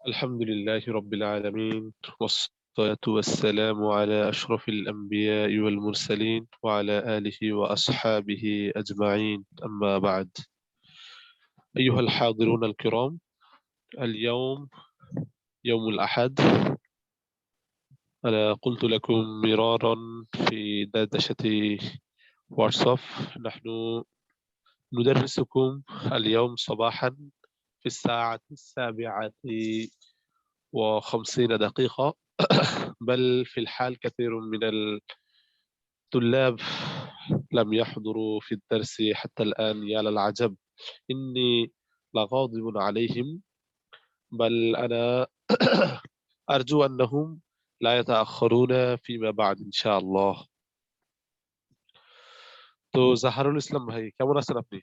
الحمد لله رب العالمين والصلاة والسلام على أشرف الأنبياء والمرسلين وعلى آله وأصحابه أجمعين أما بعد. أيها الحاضرون الكرام، اليوم يوم الأحد. أنا قلت لكم مرارا في دردشة واتساب، نحن ندرسكم اليوم صباحا في الساعة 7:50 بل في الحال كثير من الطلاب لم يحضروا في الدرس حتى الآن. يا للعجب، إني لغاضب عليهم، بل أنا أرجو أنهم لا يتأخرون فيما بعد إن شاء الله. তো জাহারুল ইসলাম ভাই, কেমন আছেন আপনি?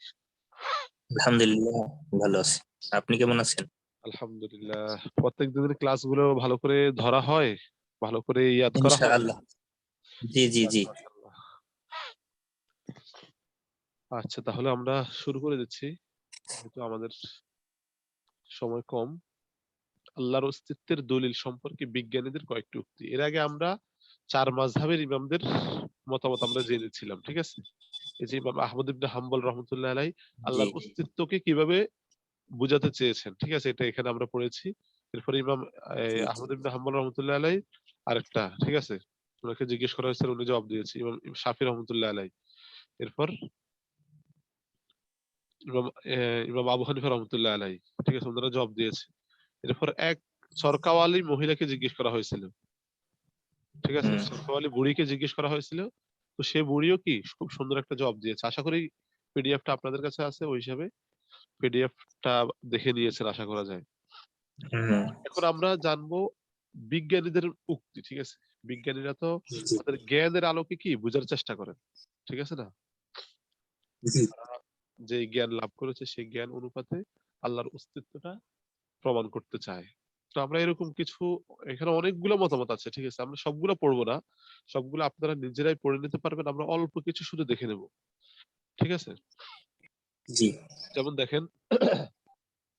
আলহামদুলিল্লাহ, ভালো আছি। আপনি কেমন আছেন? আলহামদুলিল্লাহ। প্রত্যেক দিনের ক্লাসগুলো ভালো করে ধরা হয়, ভালো করে ইয়াদ করা হয়। ইনশাআল্লাহ। জি জি যাক, জি। মাশাআল্লাহ। আচ্ছা, তাহলে আমরা শুরু করে দিচ্ছি, যেহেতু আমাদের সময় কম। আল্লাহর অস্তিত্বের দলিল সম্পর্কে বিজ্ঞানীদের কয়েকটি উক্তি। এর আগে আমরা চার মাযহাবের ইমামদের মতামত আমরা জেনেছিলাম, ঠিক আছে? এই যে ইমাম আহমদ ইবনে হাম্বল রহমতুল্লাহ আলাই জি আল্লাহর অস্তিত্বকে কিভাবে বুঝাতে চেয়েছেন, ঠিক আছে, এটা এখানে আমরা পড়েছি। এরপরে ইমাম জি জি। আহমদ ইবনে হাম্বল রহমতুল্লাহ আলাই আরেকটা, ঠিক আছে, ওনাকে জিজ্ঞেস করা হয়েছিল, উনি জবাব দিয়েছে ইমাম শাফি রহমতুল্লাহ আলাই। এরপর ইমাম ইমাম আবু হানিফা রহমতুল্লাহ আলাই, ঠিক আছে, ওনারা জবাব দিয়েছে। এরপর এক সরকাওয়ালি মহিলাকে জিজ্ঞেস করা হয়েছিল, ঠিক আছে, হুম। সরকাওয়ালি বুড়িকে জিজ্ঞেস করা হয়েছিল। তো সে বুড়িও কি খুব সুন্দর একটা জবাব দিয়েছে। আশা করি পিডিএফটা আপনাদের কাছে আছে, ওই হিসাবে পিডিএফটা দেখে নিয়েছেন আশা করা যায়। হুম। এখন আমরা জানবো বিজ্ঞানীদের উক্তি, ঠিক আছে। বিজ্ঞানীরা তো জি তাদের জ্ঞানের আলোকে কি বোঝার চেষ্টা করেন, ঠিক আছে না? জি। তারা যে জ্ঞান লাভ করেছে সেই জ্ঞান অনুপাতে আল্লাহর অস্তিত্বটা প্রমাণ করতে চায়। তো আমরা এরকম কিছু, এখানে অনেকগুলো মতামত আছে, ঠিক আছে, আমরা সবগুলো পড়বো না, সবগুলো আপনারা নিজেরাই পড়ে নিতে পারবেন। আমরা অল্প কিছু শুধু দেখে নেব, ঠিক আছে। জি যেমন দেখেন,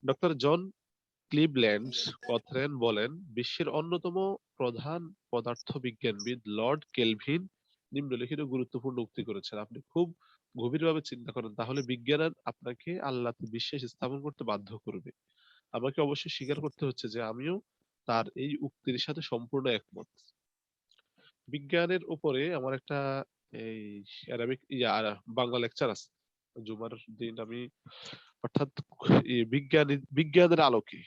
ডক্টর জন ক্লিভল্যান্ড কথ্রেন বলেন, বিশ্বের অন্যতম প্রধান পদার্থবিজ্ঞানবিদ লর্ড কেলভিন নিম্নলিখিত গুরুত্বপূর্ণ উক্তি করেছেন। আপনি খুব গভীরভাবে চিন্তা করেন, তাহলে বিজ্ঞান আপনাকে আল্লাহতে বিশ্বাস স্থাপন করতে বাধ্য করবে। আমাকে অবশ্যই স্বীকার করতে হচ্ছে যে আমিও তার এই উক্তির সাথে সম্পূর্ণ একমত। বিজ্ঞানের উপরে আমার একটা এই অ্যারাবিক বাংলা লেকচার আছে জুমার দিন। আমি অর্থাৎ বিজ্ঞানের আলোকে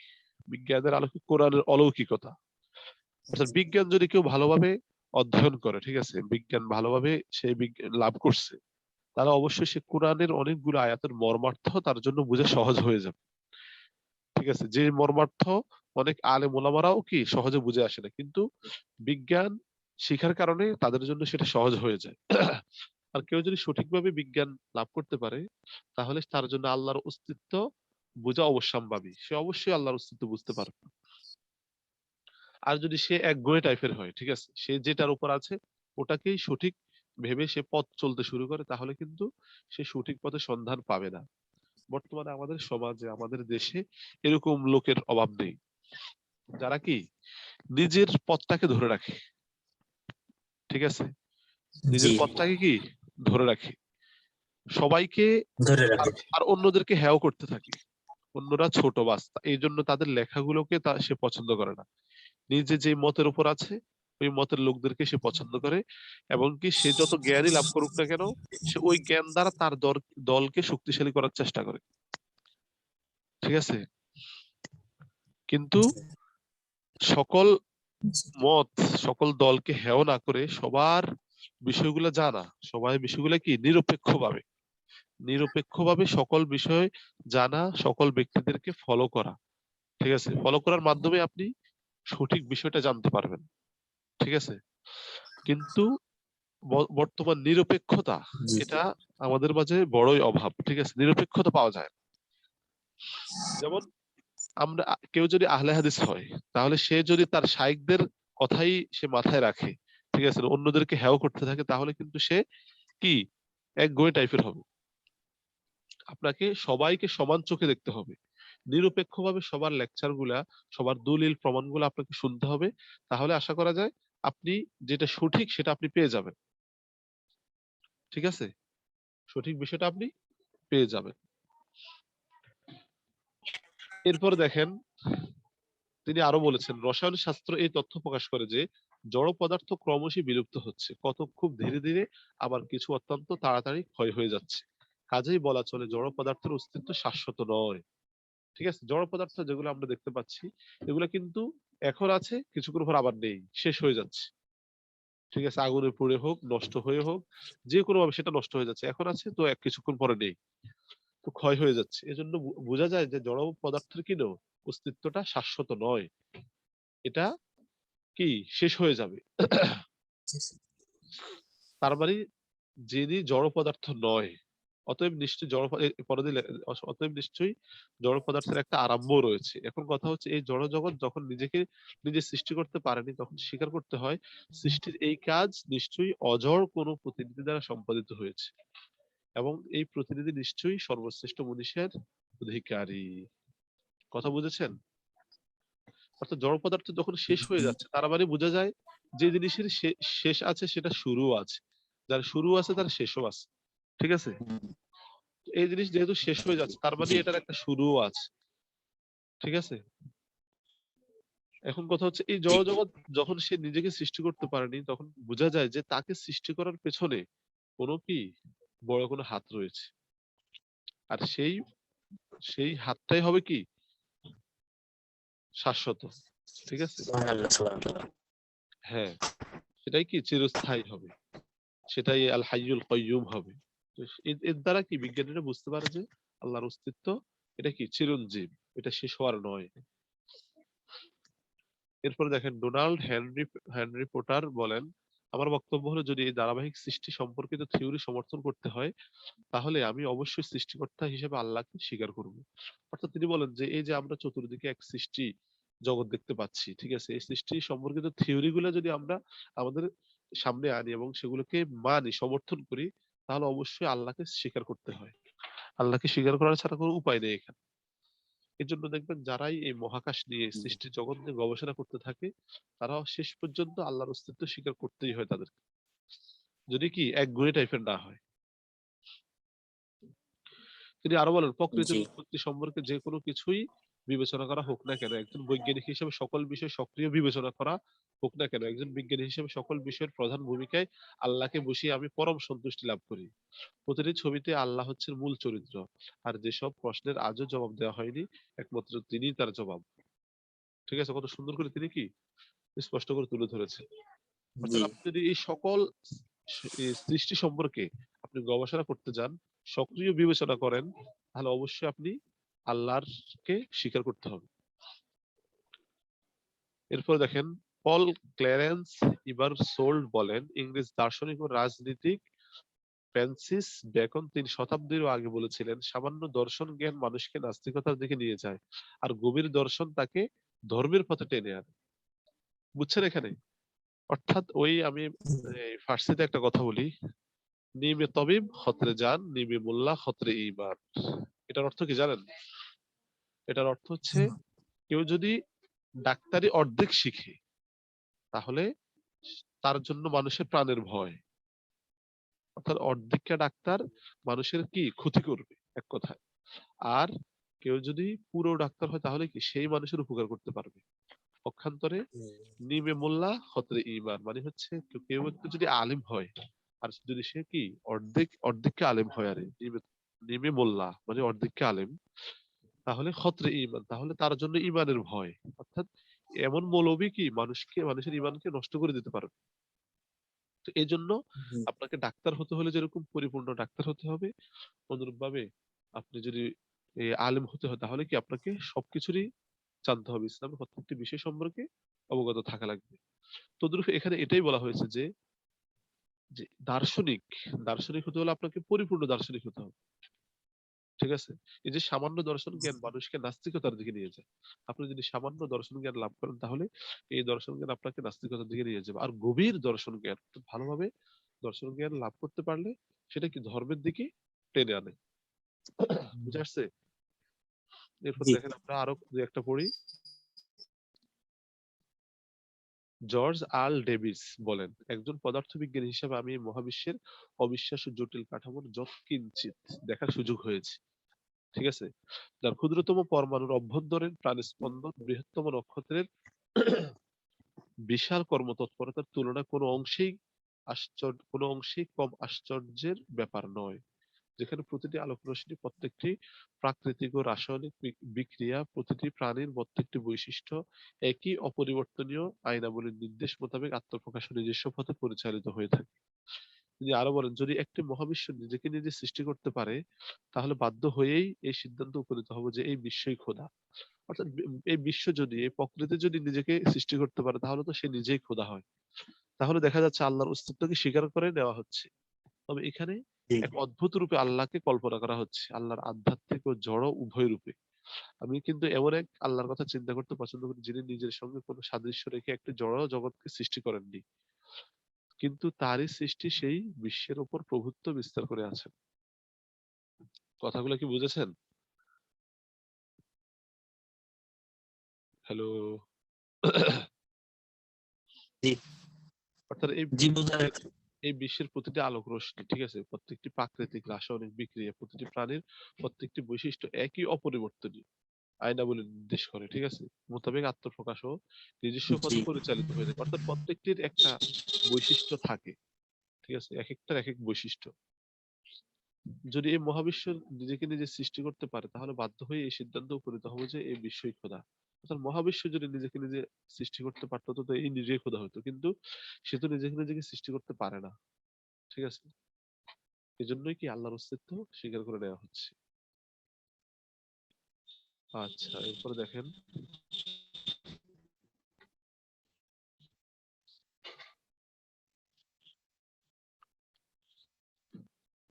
কোরআনের অলৌকিকতা, অর্থাৎ বিজ্ঞান যদি কেউ ভালোভাবে অধ্যয়ন করে, ঠিক আছে, বিজ্ঞান ভালোভাবে সে বিজ্ঞান লাভ করছে, তাহলে অবশ্যই সে কোরআনের অনেকগুলো আয়াতের মর্মার্থ তার জন্য বোঝা সহজ হয়ে যাবে, ঠিক আছে। যে মর্মার্থ অনেক আলেম ওলামারাও কি সহজে বুঝে আসে না, কিন্তু বিজ্ঞান শিখার কারণে তাদের জন্য সেটা সহজ হয়ে যায়। আর কেউ যদি সঠিকভাবে বিজ্ঞান লাভ করতে পারে, তাহলে তার জন্য আল্লাহর অস্তিত্ব বোঝা অবশ্যম্ভাবী, সে অবশ্যই আল্লাহর অস্তিত্ব বুঝতে পারবে। আর যদি সে একগুঁয়ে টাইপের হয়, ঠিক আছে, সে যেটার উপর আছে ওটাকেই সঠিক ভেবে সে পথ চলতে শুরু করে, তাহলে কিন্তু সে সঠিক পথে সন্ধান পাবে না। বর্তমানে আমাদের সমাজে, আমাদের দেশে এরকম লোকের অভাব নেই, যারা কি নিজের পথটাকে ধরে রাখে, ঠিক আছে, জি। নিজের পথটাকে কি ধরে রাখে, সবাইকে ধরে আর রাখে। আর অন্যদেরকে হেয় করতে থাকে। অন্যরা ছোট বাচ্চা, এই জন্য তাদের লেখাগুলোকে সে পছন্দ করে না। নিজে যে মতের উপর আছে ওই মতের লোকদেরকে সে পছন্দ করে, এবং কি সে যত জ্ঞানই লাভ করুক না কেন, সে ওই জ্ঞান দ্বারা তার দলকে শক্তিশালী করার চেষ্টা করে, ঠিক আছে। কিন্তু সকল মত, সকল দলকে হেয় না করে সবার বিষয়গুলো জানা, সবাই বিষয়গুলো কি নিরপেক্ষভাবে সকল বিষয় জানা, সকল ব্যক্তিদেরকে ফলো করা, ঠিক আছে। ফলো করার মাধ্যমে আপনি সঠিক বিষয়টা জানতে পারবেন, ঠিক আছে। কিন্তু বর্তমান নিরপেক্ষতা, জি এটা আমাদের মাঝে বড়ই অভাব, ঠিক আছে, নিরপেক্ষতা পাওয়া যায় না। যেমন আমরা, কেউ যদি আহলে হাদিস হয়, তাহলে সে যদি তার শাইখদের কথাই সে মাথায় রাখে, ঠিক আছে, অন্যদেরকে হেয় করতে থাকে, তাহলে কিন্তু সে কি একগুঁয়ে টাইপের হবে। আপনাকে সবাইকে সমান চোখে দেখতে হবে, নিরপেক্ষভাবে সবার লেকচার গুলা, সবার দলিল প্রমাণগুলো আপনাকে শুনতে হবে। তাহলে আশা করা যায় আপনি যেটা সঠিক সেটা আপনি পেয়ে যাবেন। ঠিক আছে, সঠিক বিষয়টা আপনি পেয়ে যাবেন। এরপর দেখেন তিনি আরো বলেছেন, রসায়ন শাস্ত্র এই তথ্য প্রকাশ করে যে জড় পদার্থ ক্রমশই বিলুপ্ত হচ্ছে, কত খুব ধীরে ধীরে, আবার কিছু অত্যন্ত তাড়াতাড়ি ক্ষয় হয়ে যাচ্ছে। কাজেই বলা চলে জড় পদার্থের অস্তিত্ব শাশ্বত নয়। ঠিক আছে, জড় পদার্থ যেগুলো আমরা দেখতে পাচ্ছি এগুলো কিন্তু এখন আছে, কিছুক্ষণ পর আবার নেই, শেষ হয়ে যাচ্ছে। ঠিক আছে, আগুনে পুড়ে হোক, নষ্ট হয়ে হোক, যে কোনো ভাবে সেটা নষ্ট হয়ে যাচ্ছে। এখন আছে তো এক কিছুক্ষণ পরে নেই, তো ক্ষয় হয়ে যাচ্ছে। এজন্য বোঝা যায় যে জড় পদার্থের কি নয়, অস্তিত্বটা শাশ্বত নয়, এটা কি শেষ হয়ে যাবে। তার মানে যিনি জড় পদার্থ নয়, অতএব নিশ্চয়ই অতএব নিশ্চয়ই জড় পদার্থের একটা আরম্ভ রয়েছে। এখন কথা হচ্ছে এই জড় জগৎ যখন নিজেকে নিজে সৃষ্টি করতে পারেনি, তখন স্বীকার করতে হয় সৃষ্টির এই কাজ নিশ্চয়ই অজড় কোনো প্রতিনিধি দ্বারা সম্পাদিত হয়েছে, এবং এই প্রতিনিধি নিশ্চয়ই সর্বশ্রেষ্ঠ মনীষীর অধিকারী। কথা বুঝেছেন? অর্থাৎ জড় পদার্থ যখন শেষ হয়ে যাচ্ছে, তার মানে বোঝা যায় যে জিনিসের শেষ আছে সেটা শুরু আছে, যার শুরু আছে তার শেষও আছে। ঠিক আছে, এই জিনিস যেহেতু শেষ হয়ে যাচ্ছে, তার মানে এটার একটা শুরুও আছে। ঠিক আছে, এখন কথা হচ্ছে এই জড় জগৎ যখন সে নিজেকে সৃষ্টি করতে পারেনি, তখন বোঝা যায় যে তাকে সৃষ্টি করার পেছনে কোনো কি বড় কোনো হাত রয়েছে। আর সেই সেই হাতটাই হবে কি শাশ্বত। ঠিক আছে, হ্যাঁ, সেটাই কি চিরস্থায়ী হবে, সেটাই আল হাইয়ুল কাইয়ুম হবে। তো এর দ্বারা কি বিজ্ঞানীরা বুঝতে পারে যে আল্লাহর অস্তিত্ব এটা কি চিরঞ্জীব, এটা শেষ হওয়ার নয়। এরপরে দেখেন ডোনাল্ড হেনরি পোটার বলেন, আমার বক্তব্য হলো যদি এই ধারাবাহিক সৃষ্টি সম্পর্কিত থিওরি সমর্থন করতে হয়, তাহলে আমি অবশ্যই সৃষ্টিকর্তা হিসেবে আল্লাহকে স্বীকার করব। অর্থাৎ তিনি বলেন যে এই যে আমরা চতুর্দিকে এক সৃষ্টি জগৎ দেখতে পাচ্ছি, ঠিক আছে, এই সৃষ্টি সম্পর্কিত থিওরি গুলো যদি আমরা আমাদের সামনে আনি এবং সেগুলোকে মানি, সমর্থন করি, তাহলে অবশ্যই আল্লাহকে স্বীকার করতে হয়। আল্লাহকে স্বীকার করার ছাড়া কোনো উপায় নেই এখানে। এই জন্য দেখবেন যারাই এই মহাকাশ নিয়ে, সৃষ্টি জগৎ নিয়ে গবেষণা করতে থাকে, তারাও শেষ পর্যন্ত আল্লাহর অস্তিত্ব স্বীকার করতেই হয় তাদের, যদি কি এক গুণে টাইপের না হয়। তিনি আরো বলেন, প্রকৃতির উৎপত্তি সম্পর্কে যে কোনো কিছুই বিবেচনা করা হোক না কেন, একজন বৈজ্ঞানিক হিসেবে সকল বিষয় সক্রিয় বিবেচনা করা হোক না কেন, একজন বিজ্ঞানী হিসেবে সকল বিষয়ের প্রধান ভূমিকায় আল্লাহকে বসিয়ে আমি পরম সন্তুষ্টি লাভ করি। প্রতিটি ছবিতে আল্লাহ হচ্ছেন মূল চরিত্র, আর যেসব প্রশ্নের আজও জবাব দেওয়া হয়নি, একমাত্র তিনিই তার জবাব। ঠিক আছে, কত সুন্দর করে তিনি কি স্পষ্ট করে তুলে ধরেছেন। অর্থাৎ আপনি যদি এই সকল সৃষ্টি সম্পর্কে আপনি গবেষণা করতে যান, সক্রিয় বিবেচনা করেন, তাহলে অবশ্যই আপনি আল্লাহকে স্বীকার করতে হবে। এরপর দেখেন পল ক্ল্যারেন্স ইবারসোল্ড বলেন, ইংরেজ দার্শনিক ও রাজনীতিক ফ্রান্সিস বেকন 3 শতাব্দীরও আগে বলেছিলেন, সামান্য দর্শন জ্ঞান মানুষকে নাস্তিকতার দিকে নিয়ে যায়, আর গভীর দর্শন তাকে ধর্মের পথে টেনে আনে। বুঝছেন এখানে? অর্থাৎ ওই আমি ফার্সিতে একটা কথা বলি, নিমে তবিব খতরে যান, নিমে মোল্লা খতরে ইমান। এটার অর্থ কি জানেন? এটার অর্থ হচ্ছে কেউ যদি ডাক্তারি অর্ধেক শিখে, তাহলে তার জন্য মানুষের প্রাণের ভয়। অর্থাৎ অর্ধেকটা ডাক্তার মানুষের কি ক্ষতি করবে এক কথায়। আর কেউ যদি পুরো ডাক্তার হয়, তাহলে কি সেই মানুষের উপকার করতে পারবে। পক্ষান্তরে নিমে মোল্লা খতরে ইমান মানে হচ্ছে কেউ একটু যদি আলিম হয়, আর যদি সে কি অর্ধেককে আলেম হয়, আরে নিমে মোল্লা মানে অর্ধেককে আলেম, তাহলে খতরে ইমান, তাহলে তার জন্য ইমানের ভয়। অর্থাৎ এমন মৌলবী কি মানুষের ইমানকে নষ্ট করে দিতে পারবে। তো এই জন্য আপনাকে ডাক্তার হতে হলে যেরকম পরিপূর্ণ ডাক্তার হতে হবে, অনুরূপ ভাবে আপনি যদি আলেম হতে হয়, তাহলে কি আপনাকে সবকিছুরই জানতে হবে, ইসলামের প্রত্যেকটি বিষয় সম্পর্কে অবগত থাকা লাগবে। তদ্রূপ এখানে এটাই বলা হয়েছে যে যে দার্শনিক দার্শনিক হতে হলে আপনাকে পরিপূর্ণ দার্শনিক হতে হবে। ঠিক আছে, এই যে সামান্য দর্শন জ্ঞান মানুষকে নাস্তিকতার দিকে নিয়ে যায়, আপনি যদি সামান্য দর্শন জ্ঞান লাভ করেন, তাহলে এই দর্শন জ্ঞান আপনাকে নাস্তিকতার দিকে নিয়ে যাবে। আর গভীর দর্শন জ্ঞান, ভালোভাবে দর্শন জ্ঞান লাভ করতে পারলে সেটা কি ধর্মের দিকে টেনে আনে। বুঝে আসছে? এরপর জি দেখেন আমরা আরো দু একটা পড়ি। জর্জ আর্ল ডেভিস বলেন, একজন পদার্থবিজ্ঞানী হিসেবে আমি এই মহাবিশ্বের অবিশ্বাস্য জটিল কাঠামোর যৎকিঞ্চিৎ দেখার সুযোগ হয়েছে। ঠিক আছে, যার ক্ষুদ্রতম পরমাণুর অভ্যন্তরীণ প্রাণস্পন্দন বৃহত্তম নক্ষত্রের বিশাল কর্মতৎপরতার তুলনায় কোনো অংশেই কম আশ্চর্যের ব্যাপার নয়। যেখানে প্রতিটি আলোক রশ্মি, প্রত্যেকটি প্রাকৃতিক ও রাসায়নিক বিক্রিয়া, প্রতিটি প্রাণীর প্রত্যেকটি বৈশিষ্ট্য একই অপরিবর্তনীয় আইনাবলীর নির্দেশ মোতাবেক আত্মপ্রকাশ ও নিজস্ব পথে পরিচালিত হয়ে থাকে। তিনি আরো বলেন, যদি একটি মহাবিশ্ব নিজেকে নিজে সৃষ্টি করতে পারে, তাহলে বাধ্য হয়েই এই সিদ্ধান্ত উপনীত হব যে এই বিশ্বই খোদা। অর্থাৎ এই বিশ্ব যদি, এই প্রকৃতি যদি নিজেকে সৃষ্টি করতে পারে, তাহলে তো সে নিজেই খোদা হয়। তাহলে দেখা যাচ্ছে আল্লাহর অস্তিত্বকে স্বীকার করে নেওয়া হচ্ছে। তবে এখানে জি এক অদ্ভুত রূপে আল্লাহকে কল্পনা করা হচ্ছে, আল্লাহর আধ্যাত্মিক ও জড় উভয় রূপে। আমি কিন্তু এমন এক আল্লাহর কথা চিন্তা করতে পছন্দ করি, যিনি নিজের সঙ্গে কোনো সাদৃশ্য রেখে একটি জড় জগৎকে সৃষ্টি করেননি, কিন্তু তারই সৃষ্টি সেই বিশ্বের উপর প্রভুত্ব বিস্তার করে আছেন। কথাগুলো কি বুঝেছেন? হ্যালো? জি অর্থাৎ জি বোঝা যাচ্ছে। এই বিশ্বের প্রতিটি আলোক রশ্মি, ঠিক আছে, প্রত্যেকটি প্রাকৃতিক রাসায়নিক বিক্রিয়া, প্রতিটি প্রাণীর প্রত্যেকটি বৈশিষ্ট্য একই অপরিবর্তনীয় আয়নাবলী নির্দেশ করে, ঠিক আছে, মোতাবেক আত্মপ্রকাশ ও নিজস্ব জি পথে পরিচালিত হয়ে থাকে। অর্থাৎ প্রত্যেকটির একটা বৈশিষ্ট্য থাকে, ঠিক আছে, এক একটার এক এক বৈশিষ্ট্য। যদি এই মহাবিশ্ব নিজেকে নিজে সৃষ্টি করতে পারে, তাহলে বাধ্য হয়ে এই সিদ্ধান্ত উপনীত হবে যে এই বিশ্বই খোদা। অর্থাৎ মহাবিশ্ব যদি নিজেকে নিজে সৃষ্টি করতে পারতো, তো এই নিজেই খোদা হতো, কিন্তু সে তো নিজেকে নিজেকে সৃষ্টি করতে পারে না। ঠিক আছে, এই জন্যই কি আল্লাহর অস্তিত্ব স্বীকার করে নেওয়া হচ্ছে। আচ্ছা, এরপরে দেখেন,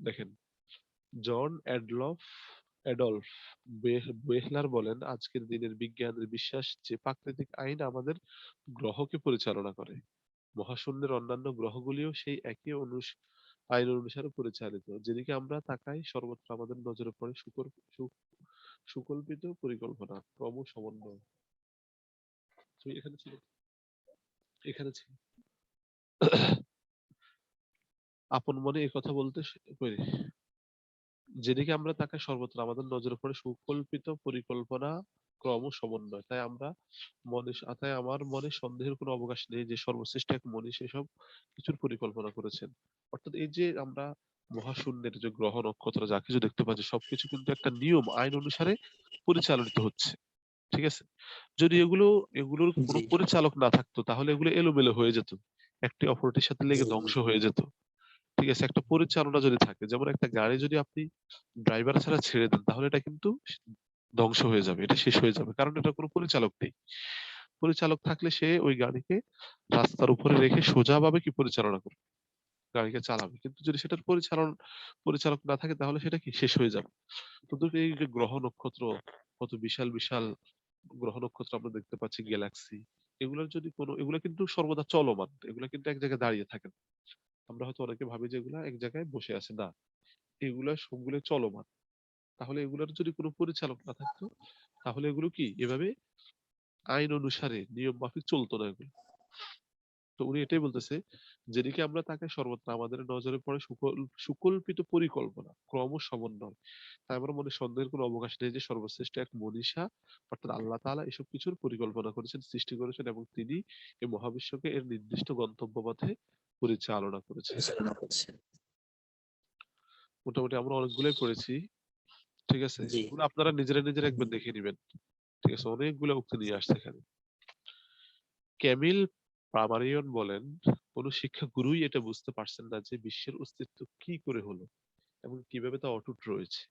দেখেন জন অ্যাডলফ বেহলার বলেন, আজকের দিনের বিজ্ঞানের বিশ্বাস যে প্রাকৃতিক আইন আমাদের গ্রহকে পরিচালনা করে। মহাশূন্যের অন্যান্য গ্রহগুলিও সেই একই আইন অনুসারে পরিচালিত। যেদিকে আমরা তাকাই, সর্বত্র আমাদের নজরে পড়ে সুকল্পিত পরিকল্পনা, ক্রম সমন্বয়। তুমি এখানে ছিল, এখানে ছিল। আপন মনে এই কথা বলতে করি, যেদিকে আমরা তাকাই সর্বত্র আমাদের নজরে পড়ে সুকল্পিত পরিকল্পনা, ক্রম সমন্বয়। তাই আমার মনে সন্দেহের কোনো অবকাশ নেই যে সর্বশ্রেষ্ঠ এক মনীষী সেসব কিছুর পরিকল্পনা করেছেন। অর্থাৎ এই যে আমরা মহাশূন্যের যে গ্রহ নক্ষত্র যা কিছু দেখতে পাচ্ছি, সবকিছু কিন্তু একটা নিয়ম আইন অনুসারে পরিচালিত হচ্ছে। ঠিক আছে, যদি এগুলোর কোনো জি পরিচালক না থাকতো, তাহলে এগুলো এলোমেলো হয়ে যেত, একটি অপরটির সাথে জি লেগে জি ধ্বংস হয়ে যেত। ঠিক আছে, একটা পরিচালনা যদি থাকে, যেমন একটা গাড়ি যদি আপনি ড্রাইভার ছাড়া ছেড়ে দেন, তাহলে এটা কিন্তু ধ্বংস হয়ে যাবে, এটা শেষ হয়ে যাবে, কারণ এটা কোনো পরিচালক নেই। পরিচালক থাকলে সে ওই গাড়িকে রাস্তার উপরে রেখে সোজাভাবে কি পরিচালনা করবে, গাড়িকে চালাবে। কিন্তু যদি সেটার পরিচালক না থাকে, তাহলে সেটা কি শেষ হয়ে যাবে। তো এই যে গ্রহ নক্ষত্র, কত বিশাল বিশাল গ্রহ নক্ষত্র আমরা দেখতে পাচ্ছি, গ্যালাক্সি, এগুলা কিন্তু সর্বদা চলমান, এগুলা কিন্তু এক জায়গায় দাঁড়িয়ে থাকে না। আমরা হয়তো অনেকে ভাবি যে এগুলা এক জায়গায় বসে আছে, না, এগুলা সবগুলো চলমান। তাহলে এগুলার যদি কোনো পরিচালক না থাকতো, তাহলে এগুলো কি এভাবে আইন অনুসারে নিয়ম মাফিক চলতো না এগুলো। তো উনি এটাই বলতেছে, যেদিকে আমরা তাকে সর্বত্র আমাদের নজরে পড়ে সুকল্পিত পরিকল্পনা, ক্রম সমন্বয়। তাই আমার মনে সন্দেহের কোনো অবকাশ নেই যে সর্বশ্রেষ্ঠ এক মনীষা অর্থাৎ আল্লাহ তাআলা এসব কিছুর পরিকল্পনা করেছেন, সৃষ্টি করেছেন, এবং তিনি এই মহাবিশ্বকে এর নির্দিষ্ট গন্তব্য পথে পরিচালনা করেছেন। পরিচালনা করছেন। মোটামুটি আমরা অনেকগুলোই পড়েছি। ঠিক আছে, জি এগুলো আপনারা নিজেরা নিজেরা একবার দেখে নিবেন। ঠিক আছে, অনেকগুলো উক্তি নিয়ে আসছে এখানে। ক্যামিল পামারিয়ন বলেন, কোন শিক্ষা গুরুই এটা বুঝতে পারছেন না যে বিশ্বের অস্তিত্ব কি করে হলো এবং কিভাবে তা অটুট রয়েছে।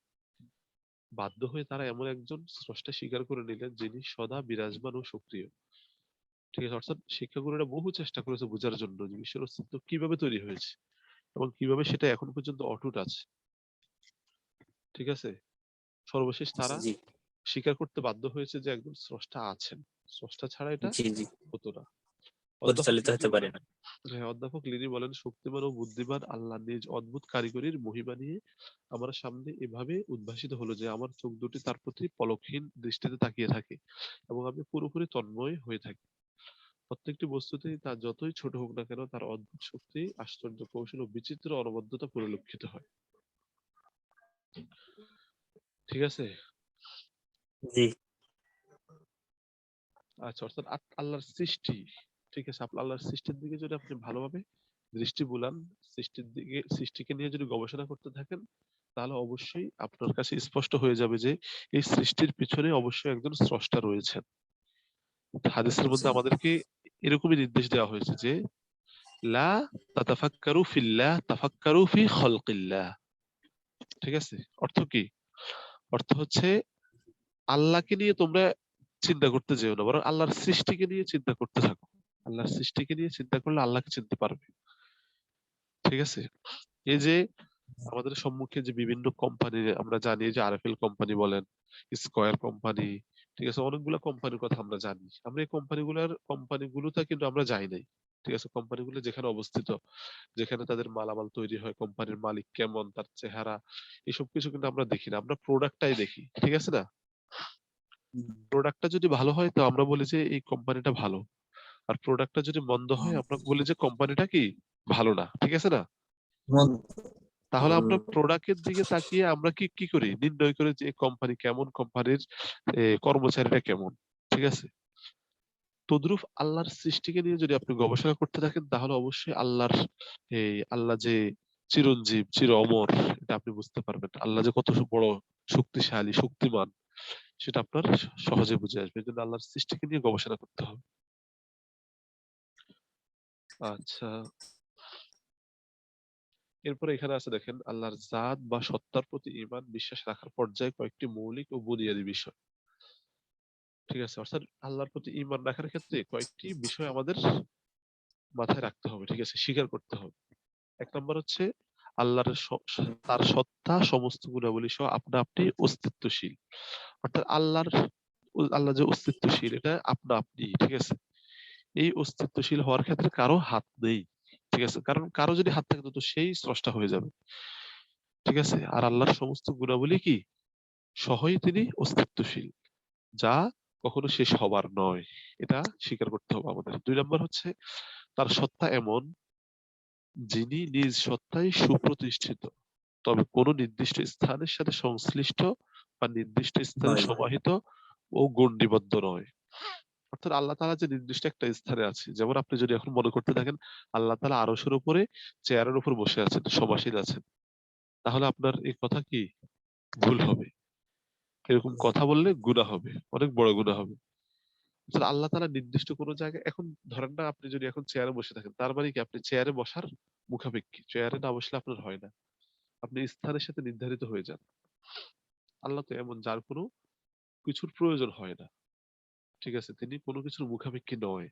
বাধ্য হয়ে তারা এমন একজন স্রষ্টা স্বীকার করে নিলেন যিনি সদা বিরাজমান ও সক্রিয়। ঠিক আছে, অর্থাৎ শিক্ষাগুরুরা বহু চেষ্টা করেছে বোঝার জন্য যে বিশ্বের অস্তিত্ব কিভাবে তৈরি হয়েছে এবং কিভাবে সেটা এখন পর্যন্ত অটুট আছে। ঠিক আছে, সর্বশেষ জি তারা জি স্বীকার করতে বাধ্য হয়েছে যে একজন স্রষ্টা আছেন, স্রষ্টা ছাড়া এটা জি জি হতো না। পরিচালিত হতে পারি না। অধ্যাপক লিনি বলেন, শক্তিমান ও বুদ্ধিমান আল্লাহ নিজ অদ্ভুত কারিগরির মহিমা নিয়ে আমার সামনে এভাবে উদ্ভাসিত হলো যে আমার চোখ দুটি তার প্রতি পলকহীন দৃষ্টিতে তাকিয়ে থাকে এবং আমি পুরোপুরি তন্ময় হয়ে থাকি। প্রত্যেকটি বস্তুতেই তা যতই ছোট হোক না কেন তার অদ্ভুত শক্তি, আশ্চর্য কৌশল ও বিচিত্র অনবদ্যতা পরিলক্ষিত হয়। ঠিক আছে? জি। আচ্ছা, অর্থাৎ আল্লাহর সৃষ্টি, ঠিক আছে, আল্লাহর সৃষ্টির দিকে যদি আপনি ভালোভাবে দৃষ্টি বুলান, সৃষ্টিকে নিয়ে যদি গবেষণা করতে থাকেন, তাহলে অবশ্যই আপনার কাছে স্পষ্ট হয়ে যাবে যে এই সৃষ্টির পিছনে অবশ্যই একজন স্রষ্টা রয়েছেন। হাদিসের মধ্যে আমাদেরকে এরকমই নির্দেশ দেওয়া হয়েছে যে লা তাতাফাক্কারু ফিল্লাহ তাফাক্কারু ফি খালকিল্লাহ। ঠিক আছে? অর্থ কি? অর্থ হচ্ছে আল্লাহকে নিয়ে তোমরা চিন্তা করতে যেও না, বরং আল্লাহর সৃষ্টিকে নিয়ে চিন্তা করতে থাকো। আল্লাহর সৃষ্টিকে নিয়ে চিন্তা করলে আল্লাহকে চিনতে পারবে। ঠিক আছে? এই যে আমাদের সম্মুখে যে বিভিন্ন কোম্পানি আমরা জানি, যে আরএফএল কোম্পানি বলেন, স্কয়ার কোম্পানি, ঠিক আছে, অনেকগুলো কোম্পানির কথা আমরা জানি। আমরা এই কোম্পানিগুলোতে কিন্তু আমরা যাই নাই। ঠিক আছে, কোম্পানিগুলো যেখানে অবস্থিত, যেখানে তাদের মালামাল তৈরি হয়, কোম্পানির মালিক কেমন, তার চেহারা, এসব কিছু কিন্তু আমরা দেখি না, আমরা প্রোডাক্টটাই দেখি। ঠিক আছে না? প্রোডাক্টটা যদি ভালো হয় তো আমরা বলি যে এই কোম্পানিটা ভালো, আর প্রোডাক্টটা যদি মন্দ হয় আমরা বলি যে কোম্পানিটা কি ভালো না। ঠিক আছে না? তাহলে আমরা প্রোডাক্টের দিকে তাকিয়ে আমরা কি কি করি, নির্ণয় করি যে কোম্পানি কেমন, কোম্পানির কর্মচারীরা কেমন। ঠিক আছে? তদ্রুপ আল্লাহর সৃষ্টিকে নিয়ে যদি আপনি গবেষণা করতে থাকেন, তাহলে অবশ্যই আল্লাহ যে চিরঞ্জীব, চির অমর, এটা আপনি বুঝতে পারবেন। আল্লাহ যে কত বড় শক্তিশালী, শক্তিমান, সেটা আপনার সহজে বুঝে আসবে। এই জন্য আল্লাহর সৃষ্টিকে নিয়ে গবেষণা করতে হবে। আচ্ছা, এরপরে এখানে আছে দেখেন, আল্লাহর জাত বা সত্তার প্রতি ঈমান বিশ্বাস রাখার পর্যায়ে কয়েকটি মৌলিক ও বুনিয়াদী বিষয়। ঠিক আছে, অর্থাৎ আল্লাহর প্রতি ঈমান রাখার ক্ষেত্রে কয়েকটি বিষয় আমাদের মাথায় রাখতে হবে। ঠিক আছে, স্বীকার করতে হবে। এক নম্বর হচ্ছে আল্লাহর তার সত্তা সমস্ত গুণাবলী সহ আপনা আপনি অস্তিত্বশীল। অর্থাৎ আল্লাহ যে অস্তিত্বশীল, এটা আপনা আপনি। ঠিক আছে, এই অস্তিত্বশীল হওয়ার ক্ষেত্রে কারো হাত নেই। ঠিক আছে, কারণ কারো যদি হাত থাকে তো সেই স্রষ্টা হয়ে যাবে। ঠিক আছে, আর আল্লাহর সমস্ত গুণাবলী কি সহই তিনি অস্তিত্বশীল, যা কখনো শেষ হবার নয়। এটা স্বীকার করতে হবে আমাদের। দুই নম্বর হচ্ছে তার সত্তা এমন, যিনি নিজ সত্তায় সুপ্রতিষ্ঠিত, তবে কোন নির্দিষ্ট স্থানের সাথে সংশ্লিষ্ট বা নির্দিষ্ট স্থানে নয়। সমাহিত ও গণ্ডিবদ্ধ নয়। অর্থাৎ আল্লাহ তাআলা যে নির্দিষ্ট একটা স্থানে আছে, যেমন আপনি যদি এখন মনে করতে থাকেন আল্লাহ তাআলা আরশের উপরে চেয়ারের উপর বসে আছেন, সমাসীন আছেন, তাহলে আপনার এই কথা কি ভুল হবে। এরকম কথা বললে গুনাহ হবে, অনেক বড় গুনাহ হবে। আসলে আল্লাহ তাআলা নির্দিষ্ট কোন জায়গায়, এখন ধরেন না, আপনি যদি এখন চেয়ারে বসে থাকেন, তার মানে কি আপনি চেয়ারে বসার মুখাপেক্ষী, চেয়ারে না বসলে আপনার হয় না, আপনি স্থানের সাথে নির্ধারিত হয়ে যান। আল্লাহ তো এমন, যার কোনো কিছুর প্রয়োজন হয় না। ঠিক আছে, তিনি কোনো কিছুর মুখাপেক্ষী নয়।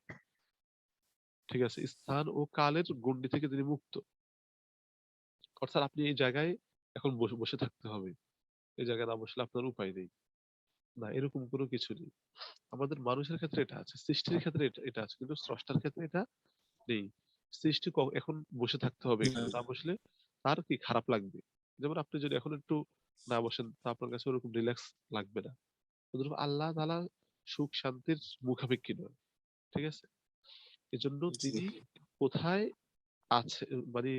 ঠিক আছে, স্থান ও কালের গণ্ডি থেকে তিনি মুক্ত। অর্থাৎ আপনি এই জায়গায় এখন বসে বসে থাকতে হবে, এই জায়গায় না বসলে আপনার উপায় নেই, না, এরকম কোনো কিছু নেই। আমাদের মানুষের ক্ষেত্রে এটা আছে, সৃষ্টির ক্ষেত্রে এটা আছে, কিন্তু স্রষ্টার ক্ষেত্রে এটা নেই। সৃষ্টি এখন বসে থাকতে হবে, এখানে না বসলে তার কি খারাপ লাগবে। যেমন আপনি যদি এখন একটু না বসেন, তা আপনার কাছে ওরকম রিল্যাক্স লাগবে না। তদ্রুপ আল্লাহ তাআলা সুখ শান্তির মুখাপেক্ষী নয়। ঠিক আছে, এজন্য তিনি কোথায় আছে, মানে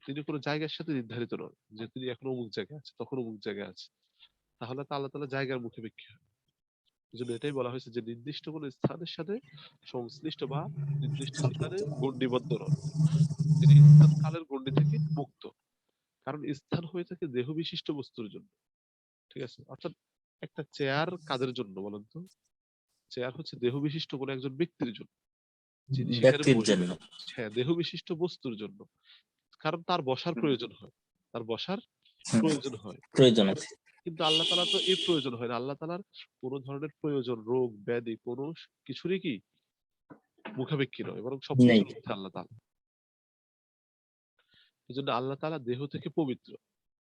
তিনি কোনো জায়গার সাথে নির্ধারিত নন যে তিনি এখন অমুক জায়গায় আছে, তখন অমুক জায়গায় আছে, তাহলে তো আল্লাহ তাআলা জায়গার মুখাপেক্ষী হয়। এজন্য এটাই বলা হয়েছে যে নির্দিষ্ট কোনো স্থানের সাথে সংশ্লিষ্ট বা নির্দিষ্ট স্থানে গণ্ডিবদ্ধ নন, তিনি স্থান কালের গণ্ডি থেকে মুক্ত। কারণ স্থান হয়ে থাকে দেহ বিশিষ্ট বস্তুর জন্য। ঠিক আছে, অর্থাৎ একটা চেয়ার কাদের জন্য বলেন তো? চেয়ার হচ্ছে দেহ বিশিষ্ট কোনো একজন ব্যক্তির জন্য, যিনি সেখানে ব্যক্তির বসবেন। জন্য। হ্যাঁ, দেহ বিশিষ্ট বস্তুর জন্য, কারণ তার বসার প্রয়োজন হয়, তার বসার হুম, প্রয়োজন হয়। প্রয়োজন আছে। কিন্তু আল্লাহ তাআলা তো এই প্রয়োজন হয় না। আল্লাহ তাআলার কোন ধরনের প্রয়োজন, রোগ ব্যাধি কোনো কিছুরই কি মুখাপেক্ষী নয়, বরং নেই। সবকিছুর মধ্যে আল্লাহ তাআলা। এজন্য আল্লাহ তাআলা দেহ থেকে পবিত্র,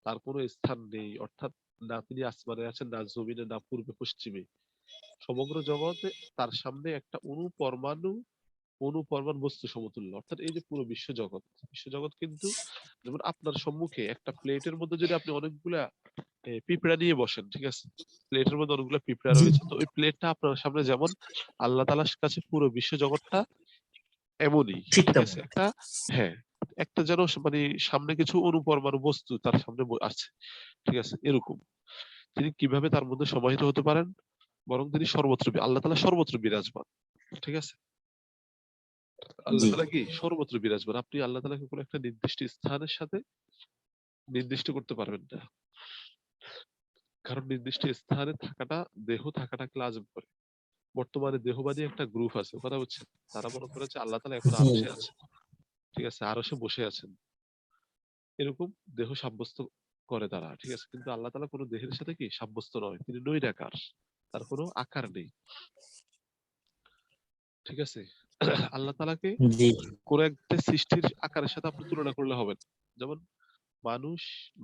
তার কোনো স্থান নেই, অর্থাৎ না তিনি আসমানে আছেন, না জমিনে, না পূর্বে পশ্চিমে। সমগ্র জগতে তার সামনে একটা অণু পরমাণু অনুপরমাণ বস্তু সমতুল্য। অর্থাৎ এই যে পুরো বিশ্বজগৎ কিন্তু যেমন আপনার সম্মুখে একটা প্লেটের মধ্যে যদি আপনি অনেকগুলা পিঁপড়া নিয়ে বসেন, ঠিক আছে, প্লেটের মধ্যে অনেকগুলো পিঁপড়া জি রয়েছে, তো ওই প্লেটটা আপনার সামনে যেমন, আল্লাহ তাআলার কাছে পুরো বিশ্বজগৎটা এমনই, ঠিক ঠিক তেমন। আছে, একটা, হ্যাঁ, একটা যেন মানে সামনে কিছু অনুপরমাণু বস্তু তার সামনে আছে, ঠিক আছে, এরকম। তিনি কিভাবে তার মধ্যে সমাহিত হতে পারেন? বরং তিনি সর্বত্র আল্লাহ তাআলা সর্বত্র বিরাজমান, ঠিক আছে। আল্লাহ জি তাআলা কি সর্বত্র বিরাজমান। আপনি আল্লাহ তাআলাকে কোনো একটা নির্দিষ্ট স্থানের সাথে নির্দিষ্ট করতে পারবেন না, কারণ নির্দিষ্ট স্থানে থাকাটা, দেহ থাকাটাকে লাজম করে। বর্তমানে দেহবাদী একটা গ্রুপ আছে, কথা বুঝছেন, তারা মনে করে যে আল্লাহ তাআলা এখন জি আরশে আছে, ঠিক আছে, আরশে বসে আছেন, এরকম দেহ সাব্যস্ত করে তারা, ঠিক আছে, কিন্তু আল্লাহ তাআলা কোনো দেহের সাথে কি সাব্যস্ত নয়, তিনি নৈরাকার, তার কোনো আকার নেই, ঠিক আছে। আল্লাহ তাআলাকে জি কোন একটা সৃষ্টির আকারের সাথে আপনি তুলনা করলে হবে না। যেমন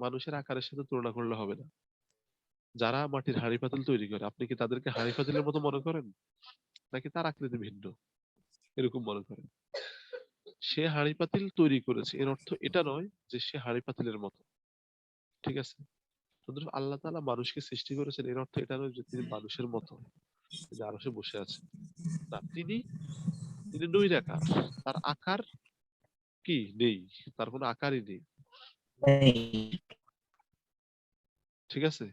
মানুষের আকারের সাথে তুলনা করলে হবে না। যারা মাটির হাঁড়ি পাতিল তৈরি করে, আপনি কি তাদেরকে হাঁড়ি পাতিলের মতো মনে করেন, নাকি তার আকৃতি ভিন্ন এরকম মনে করেন? সে হাঁড়ি পাতিল তৈরি করেছে, এর অর্থ এটা নয় যে সে হাঁড়ি পাতিলের মতো, ঠিক আছে। সুতরাং আল্লাহ তাআলা মানুষকে সৃষ্টি করেছেন, এর অর্থ এটা নয় যে তিনি মানুষের মতো, যে আরশে বসে আছেন, না, তিনি তিনি নৈরাকার, তার আকার কি নেই, তার কোনো আকারই নেই, ঠিক আছে।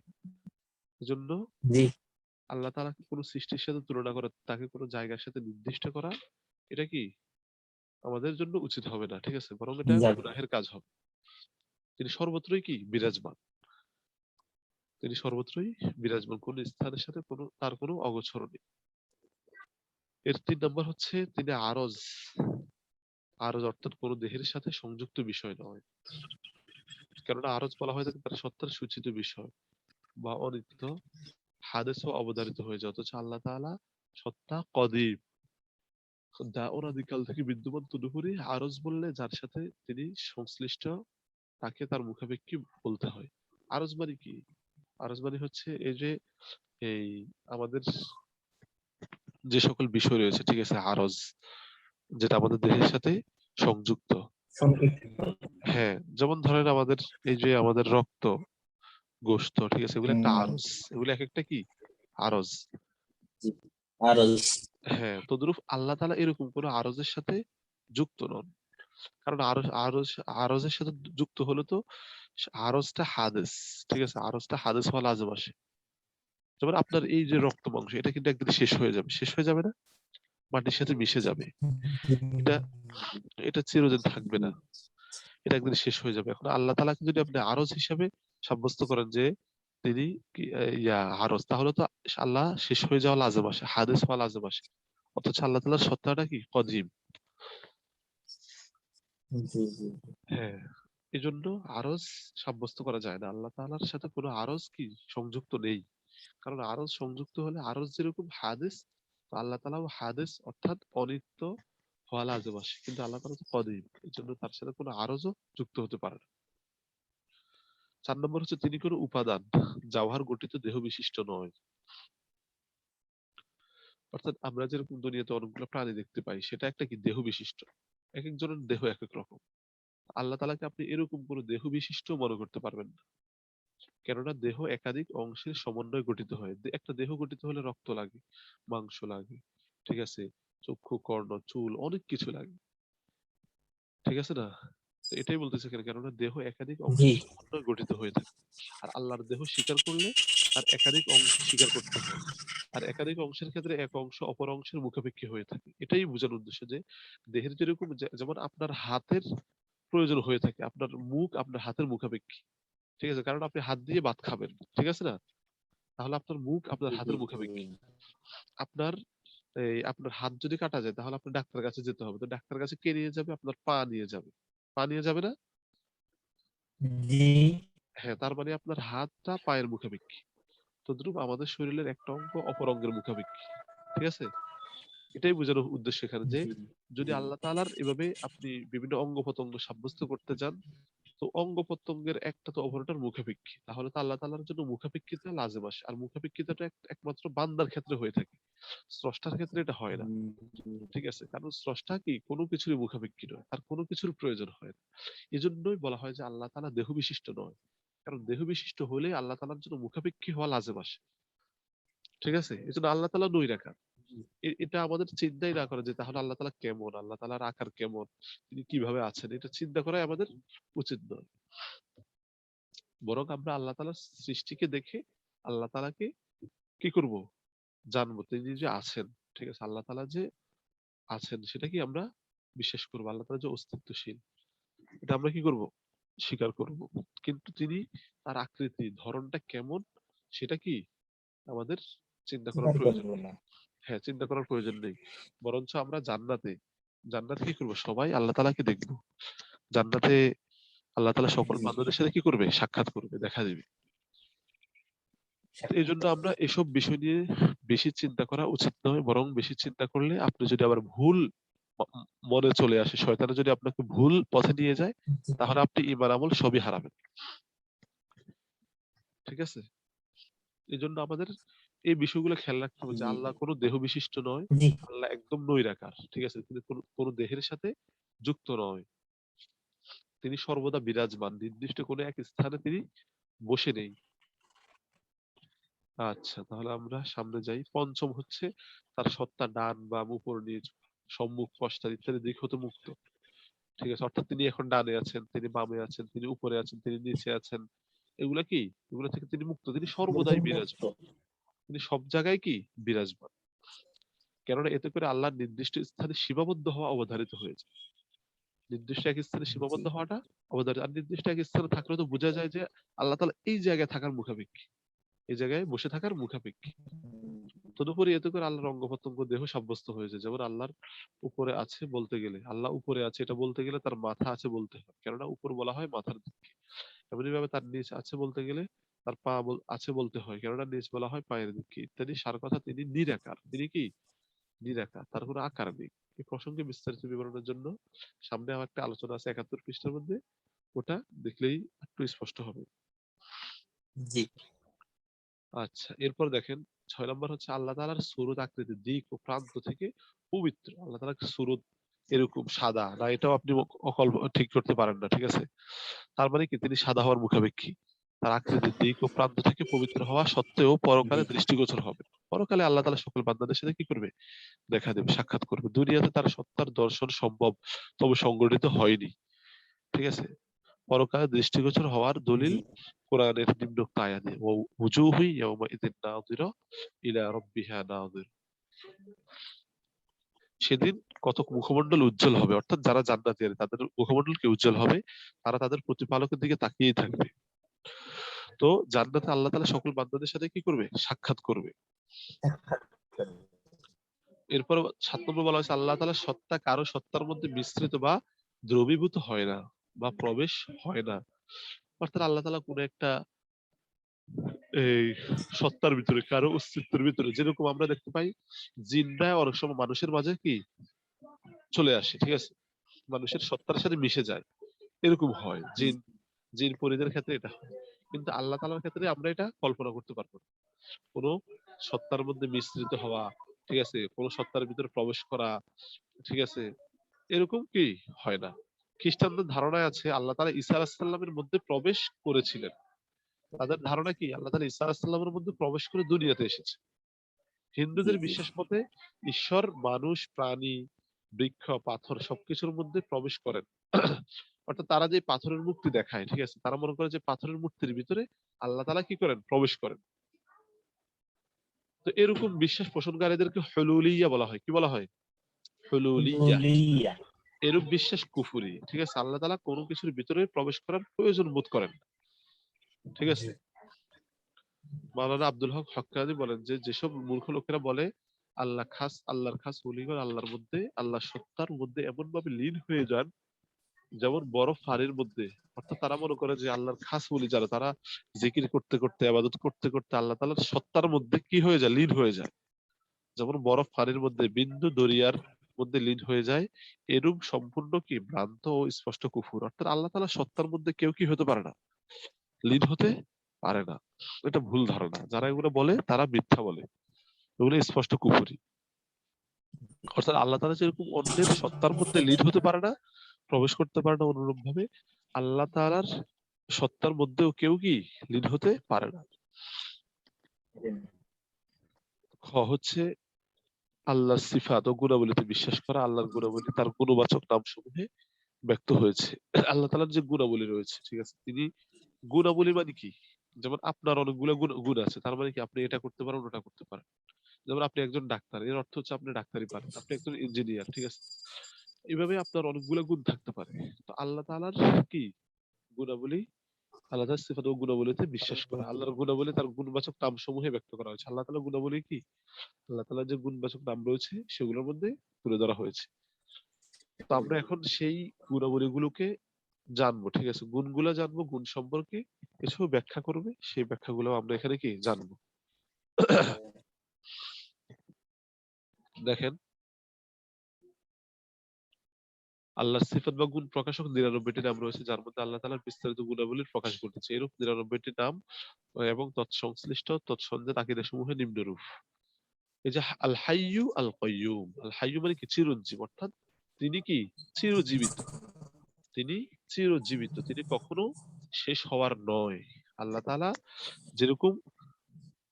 এজন্য জি আল্লাহ তাআলাকে কোনো সৃষ্টির সাথে তুলনা করা, তাকে কোনো জায়গার সাথে নির্দিষ্ট করা, এটা কি আমাদের জন্য উচিত হবে না, ঠিক আছে, বরং এটা যাক গুনাহের কাজ হবে। তিনি সর্বত্রই কি বিরাজমান, তিনি সর্বত্রই বিরাজমান, কোন স্থানের সাথে তার কোনো অগোচর নেই। এর ৩ নম্বর হচ্ছে তিনি আরজ। আরজ অর্থাৎ কোন দেহের সাথে সংযুক্ত বিষয় নয়, কেননা আরজ বলা হয় থাকে তার সত্তার সূচিত বিষয় বা অনিত্য হাদেসও অবধারিত হয়ে যায়, অথচ আল্লাহ তাআলা সত্তা কদিম, অনাদিকাল থেকে বিদ্যমান। তদুপরি আরজ বললে যার সাথে তিনি সংশ্লিষ্ট, তাকে তার মুখাপেক্ষী বলতে হয়। আরজ মানে কি? আরজ মানে হচ্ছে এই যে এই আমাদের যে সকল বিষয় রয়েছে, ঠিক আছে, আরজ যেটা আমাদের দেহের সাথে সংযুক্ত। হ্যাঁ, যেমন ধরেন আমাদের এই যে আমাদের রক্ত, গোশত, ঠিক আছে, এগুলো একটা আরজ, এগুলো এক একটা কি আরজ। আরো হ্যাঁ, তদ্রূপ আল্লাহ তাআলা এরকম কোন আরজের সাথে যুক্ত নন, কারণ আরজের সাথে যুক্ত হলে তো আরজটা হাদেস, ঠিক আছে, আরজটা হাদেস হওয়া লাজম আসে। যেমন আপনার এই যে রক্ত মাংস, এটা কিন্তু একদিন শেষ হয়ে যাবে না, মাটির সাথে মিশে যাবে, এটা এটা চিরদিন থাকবে না, এটা একদিন শেষ হয়ে যাবে। এখন আল্লাহ তাআলাকে যদি আপনি আরজ হিসাবে সাব্যস্ত করেন যে তিনি আরজ, তাহলে তো আল্লাহ শেষ হয়ে যাওয়া লাজম আসে, হাদেস হওয়া লাজম আসে, অথচ আল্লাহ তাআলার সত্তাটা কি কদিম। জি জি হ্যাঁ, এজন্য আরজ সাব্যস্ত করা যায় না, আল্লাহ তাআলার সাথে কোনো আরজ কি সংযুক্ত নেই। কারণ আরজ সংযুক্ত হলে আরজ যেরকম হাদেস, তো আল্লাহ তাআলাও হাদেস অর্থাৎ অনিত্য হওয়া লাজম আসে, কিন্তু আল্লাহ তাআলা তো কদিম, এই জন্য তার সাথে কোনো আরজও যুক্ত হতে পারে না। ৪ নম্বর হচ্ছে তিনি কোনো উপাদান, জাওহার গঠিত দেহ বিশিষ্ট নয়। অর্থাৎ আমরা যেরকম দুনিয়াতে অনেকগুলো প্রাণী দেখতে পাই, সেটা একটা কি দেহ বিশিষ্ট, এক একজনের দেহ এক এক রকম। আল্লাহ তাআলাকে আপনি এরকম কোনো দেহ বিশিষ্ট মনে করতে পারবেন না, কেননা দেহ একাধিক অংশের সমন্বয়ে গঠিত হয়। একটা দেহ গঠিত হলে রক্ত লাগে, মাংস লাগে, ঠিক আছে, চক্ষু, কর্ণ, চুল, অনেক কিছু লাগে, ঠিক আছে না। তো এটাই বলতেছে কেননা দেহ একাধিক জি অংশের সমন্বয়ে গঠিত হয়ে থাকে। আর আল্লাহর দেহ স্বীকার করলে তার একাধিক অংশ স্বীকার করতে হয়, আর একাধিক অংশের ক্ষেত্রে এক অংশ অপর অংশের মুখাপেক্ষী হয়ে থাকে। এটাই বোঝানোর উদ্দেশ্য যে দেহের যেরকম যেমন আপনার হাতের প্রয়োজন হয়ে থাকে, আপনার মুখ আপনার হাতের মুখাপেক্ষী, ঠিক আছে, কারণ আপনি হাত দিয়ে ভাত খাবেন, ঠিক আছে না, তাহলে আপনার মুখ আপনার হাতের মুখাপেক্ষী। আপনার আপনার হাত যদি কাটা যায়, তাহলে আপনার ডাক্তারের কাছে যেতে হবে, তো ডাক্তারের কাছে কে নিয়ে যাবে? আপনার পা নিয়ে যাবে, পা নিয়ে যাবে না? জি হ্যাঁ, তার মানে আপনার হাতটা পায়ের মুখাপেক্ষী। তদ্রুপ আমাদের শরীরের একটা অঙ্গ অপর অঙ্গের মুখাপেক্ষী, ঠিক আছে। এটাই বোঝানোর উদ্দেশ্য এখানে যে যদি আল্লাহ তাআলার এভাবে আপনি বিভিন্ন অঙ্গ প্রত্যঙ্গ সাব্যস্ত করতে যান, তো অঙ্গ প্রত্যঙ্গের একটা তো অপরটার মুখাপেক্ষী, তাহলে তো আল্লাহ তাআলার জন্য মুখাপেক্ষিতা লাজেম আসে। আর মুখাপেক্ষিতাটা একমাত্র বান্দার ক্ষেত্রে হয়ে থাকে, স্রষ্টার ক্ষেত্রে এটা হয় না। ঠিক আছে, কারণ স্রষ্টা কি কোনো কিছুরই মুখাপেক্ষী নয়, তার কোনো কিছুর প্রয়োজন হয় না। এজন্যই বলা হয় যে আল্লাহ তাআলা দেহ বিশিষ্ট নয়, কারণ দেহ বিশিষ্ট হলে আল্লাহ তাআলার জন্য মুখাপেক্ষী হওয়া লাজেম আসে। ঠিক আছে, এজন্য আল্লাহ তাআলা নৈরাকার। এটা আমাদের চিন্তাই না করে যে তাহলে আল্লাহ তাআলা কেমন, আল্লাহ তাআলার আকার কেমন, তিনি কিভাবে আছেন, এটা চিন্তা করাই আমাদের উচিত নয়। বরং আমরা আল্লাহ তাআলার সৃষ্টিকে দেখে আল্লাহ তাআলাকে কি করব, জানবো তিনি যে আছেন। ঠিক আছে, আল্লাহ তাআলা যে আছেন সেটা কি আমরা বিশ্বাস করবো, আল্লাহ তাআলা যে অস্তিত্বশীল এটা আমরা কি করব, স্বীকার করব। কিন্তু তিনি, তার আকৃতি ধরনটা কেমন সেটা কি আমাদের চিন্তা করার প্রয়োজন নেই। হ্যাঁ, চিন্তা করার প্রয়োজন নেই, বরঞ্চ আমরা জান্নাতে, জান্নাতে কি করবো, সবাই আল্লাহ তাআলাকে দেখবো। জান্নাতে আল্লাহ তাআলা সকল বান্দাদের সাথে কি করবে, সাক্ষাৎ করবে, দেখা দিবে। তো এই জন্য আমরা এসব বিষয় নিয়ে বেশি চিন্তা করা উচিত নয়, বরং বেশি চিন্তা করলে আপনি যদি আবার ভুল মনে চলে আসে, শয়তানে যদি আপনাকে ভুল পথে নিয়ে যায়, তাহলে আপনি ঈমান আমল সবই হারাবেন। ঠিক আছে, এই জন্য আমাদের এই বিষয়গুলো খেয়াল রাখতে হবে যে আল্লাহ কোনো দেহ বিশিষ্ট নয়, আল্লাহ একদম নৈরাকার। ঠিক আছে, তিনি কোনো দেহের সাথে যুক্ত নয়, তিনি সর্বদা বিরাজমান, নির্দিষ্ট কোনো এক স্থানে তিনি বসে নেই। আচ্ছা, তাহলে আমরা সামনে যাই। পঞ্চম হচ্ছে তার সত্তা ডান বাম উপর নিচ সম্মুখ পশ্চাৎ ইত্যাদি দিক হতে মুক্ত। ঠিক আছে, অর্থাৎ তিনি এখন ডানে আছেন, তিনি বামে আছেন, তিনি উপরে আছেন, তিনি নিচে আছেন, এগুলা কি, এগুলা থেকে তিনি মুক্ত, তিনি সর্বদাই বিরাজমান, তিনি সব জায়গায় কি বিরাজমান। কেননা এতে করে আল্লাহর নির্দিষ্ট স্থানে সীমাবদ্ধ হওয়া অবধারিত হয়েছে। নির্দিষ্ট এক স্থানে সীমাবদ্ধ হওয়াটা অবধারিত, আর নির্দিষ্ট এক স্থানে থাকলে তো বোঝা যায় যে আল্লাহ তাআলা এই জায়গায় থাকার মুখাপেক্ষী, এই জায়গায় বসে থাকার মুখাপেক্ষী। তদুপরি এতে করে আল্লাহর অঙ্গ প্রত্যঙ্গ দেহ সাব্যস্ত হয়েছে। যেমন আল্লাহর উপরে আছে বলতে গেলে, আল্লাহ উপরে আছে এটা বলতে গেলে তার মাথা আছে বলতে হয়, কেননা উপর বলা হয় মাথার দিককে। এমনি ভাবে তার নিচ আছে বলতে গেলে তার পা আছে বলতে হয়, কেননা নিচ বলা হয় পায়ের দিককে ইত্যাদি। সার কথা তিনি নিরাকার, তিনি কি নিরাকার, তার কোনো আকার নেই। এই প্রসঙ্গে বিস্তারিত বিবরণের জন্য সামনে আমার একটা আলোচনা আছে ৭১ পৃষ্ঠার মধ্যে, ওটা দেখলেই একটু স্পষ্ট হবে। জি। আচ্ছা, এরপর দেখেন ৬ নম্বর হচ্ছে আল্লাহ তাআলার সুরত আকৃতি দিক ও প্রান্ত থেকে পবিত্র। আল্লাহ তাআলার সুরত এরকম সাদা না, এটাও আপনি অকল্প ঠিক করতে পারেন না। ঠিক আছে, তার মানে কি তিনি সাদা হওয়ার মুখাপেক্ষী, তার আকৃতির দিক ও প্রান্ত থেকে পবিত্র হওয়া সত্ত্বেও পরকালে দৃষ্টিগোচর হবে। পরকালে আল্লাহ তাআলা সকল বান্দাদের সাথে কি করবে, দেখা দেবে, সাক্ষাৎ করবে। দুনিয়াতে তার সত্তার দর্শন সম্ভব, তবে সংগঠিত হয়নি। ঠিক আছে, পরকালে দৃষ্টিগোচর হওয়ার দলিল কোরআনের নিম্নোক্ত আয়াতে, ওয়া উজুহু ইয়াওমাইযিন নাযিরা ইলা রাব্বিহা নাযির। সেদিন কত মুখমণ্ডল উজ্জ্বল হবে, অর্থাৎ যারা জান্নাতি তাদের মুখমণ্ডল কি উজ্জ্বল হবে, তারা তাদের প্রতিপালকের দিকে তাকিয়েই থাকবে। তো জান্নাতে আল্লাহ তাআলা সকল বান্দাদের সাথে কি করবে, সাক্ষাৎ করবে। এরপর ৭ নম্বর বলা হয়েছে আল্লাহ তাআলার সত্তা কারো সত্তার মধ্যে মিশ্রিত বা দ্রবীভূত হয় না বা প্রবেশ হয় না। অর্থাৎ আল্লাহ তাআলা কোন একটা এই সত্তার ভিতরে, কারো অস্তিত্বের ভিতরে, যেরকম আমরা দেখতে পাই জিনরা অনেক সময় মানুষের মাঝে কি চলে আসে। ঠিক আছে, মানুষের সত্তার সাথে মিশে যায়, এরকম হয়। জিন জিন পরীদের ক্ষেত্রে এটা হয়, কিন্তু আল্লাহ তাআলার ক্ষেত্রে আমরা এটা কল্পনা করতে পারবো না। কোন সত্তার মধ্যে মিশ্রিত হওয়া, ঠিক আছে, কোন সত্তার ভিতরে প্রবেশ করা, ঠিক আছে, এরকম কি হয় না। খ্রিস্টানদের ধারণায় আছে আল্লাহ তাআলা ঈসা আলাইহিস সালামের মধ্যে প্রবেশ করেছিলেন। তাদের ধারণা কি আল্লাহ তাআলা ঈসা আলাইহিস সালামের মধ্যে প্রবেশ করে দুনিয়াতে এসেছে। হিন্দুদের বিশ্বাস মতে ঈশ্বর মানুষ, প্রাণী, বৃক্ষ, পাথর সবকিছুর মধ্যে প্রবেশ করেন। অর্থাৎ তারা যে পাথরের মূর্তি দেখায়, ঠিক আছে, তারা মনে করে যে পাথরের মূর্তির ভিতরে আল্লাহ তাআলা কি করেন, প্রবেশ করেন। তো এরকম বিশ্বাস পোষণকারীদেরকে হুলুলিয়া বলা হয়। কি বলা হয়, হুলুলিয়া। এরূপ বিশ্বাস কুফরি। ঠিক আছে, আল্লাহ তাআলা কোনো কিছুর ভিতরে প্রবেশ করার প্রয়োজন বোধ করেন না। ঠিক আছে, মাওলানা আব্দুল হক হক্কানি বলেন যে যেসব মূর্খ লোকেরা বলে আল্লাহর খাস ওলিগণ আল্লাহর মধ্যে, আল্লাহর সত্তার মধ্যে এমন ভাবে লীন হয়ে যান যেমন বরফ পানির মধ্যে। অর্থাৎ তারা মনে করে যে আল্লাহর খাস ওলি যারা, তারা জিকির করতে করতে, ইবাদত করতে করতে আল্লাহ তাআলার সত্তার মধ্যে কি হয়ে যায়, লীন হয়ে যায়। যেমন বরফ পানির মধ্যে বিন্দু দরিয়ার মধ্যে লীন হয়ে যায়, এরূপ সম্পূর্ণ কি ভ্রান্ত ও স্পষ্ট কুফর। অর্থাৎ আল্লাহ তাআলা সত্তার মধ্যে কেউ কি হতে পারে না, লীন হতে পারে না। এটা ভুল ধারণা, যারা এগুলো বলে তারা মিথ্যা বলে, এগুলো স্পষ্ট কুফরি। অর্থাৎ আল্লাহ তাআলা যেরকম অন্যের সত্তার মধ্যে লীন হতে পারে না, প্রবেশ করতে পারে না, অনুরূপ ভাবে আল্লাহ তাআলার সত্তার মধ্যেও কেউ কি লীন হতে পারে না। খ হচ্ছে আল্লাহর সিফাত ও গুণাবলীতে বিশ্বাস করা। আল্লাহর গুণাবলী তার গুণবাচক নাম সমূহে ব্যক্ত হয়েছে। আল্লাহ তাআলার যে গুণাবলী রয়েছে, ঠিক আছে, তিনি গুণাবলী মানে কি, যেমন আপনার অনেকগুলো গুণ আছে, তার মানে কি আপনি এটা করতে পারেন, ওটা করতে পারেন। যেমন আপনি একজন ডাক্তার, এর অর্থ হচ্ছে আপনি ডাক্তারি পারেন। আপনি একজন ইঞ্জিনিয়ার, ঠিক আছে, এইভাবে আপনার অনেকগুলো গুণ থাকতে পারে। তো আল্লাহ তাআলার কি গুণাবলী, আল্লাহ তাআলার সিফাত ও গুণাবলীতে বিশ্বাস করা। আল্লাহর গুণাবলী তার গুণবাচক নাম সমূহে ব্যক্ত করা হয়েছে। আল্লাহ তাআলার গুণাবলী কি, আল্লাহ তাআলার যে গুণবাচক নাম রয়েছে সেগুলোর মধ্যে তুলে ধরা হয়েছে। তো আমরা এখন সেই গুণাবলীগুলোকে জানবো, ঠিক আছে, গুণগুলা জানবো, গুণ সম্পর্কে কিছু ব্যাখ্যা করবে, সেই ব্যাখ্যাগুলো আমরা এখানে কি জানবো। দেখেন, আল্লাহর সিফাত বা গুণ প্রকাশক ৯৯টি নাম রয়েছে, যার মধ্যে আল্লাহ তাআলার বিস্তারিত গুণাবলীর প্রকাশ ঘটেছে। এরূপ ৯৯টি নাম এবং তৎসংশ্লিষ্ট তৎসন্দের আকীদা সমূহে নিম্নরূপ। এই যে আল হাইয়ু আল কাইয়ুম, আল হাইয়ু মানে কি চিরঞ্জীব, অর্থাৎ তিনি কি চিরজীবিত, তিনি চিরজীবিত, তিনি কখনো শেষ হওয়ার নয়। আল্লাহ তাআলা যেরকম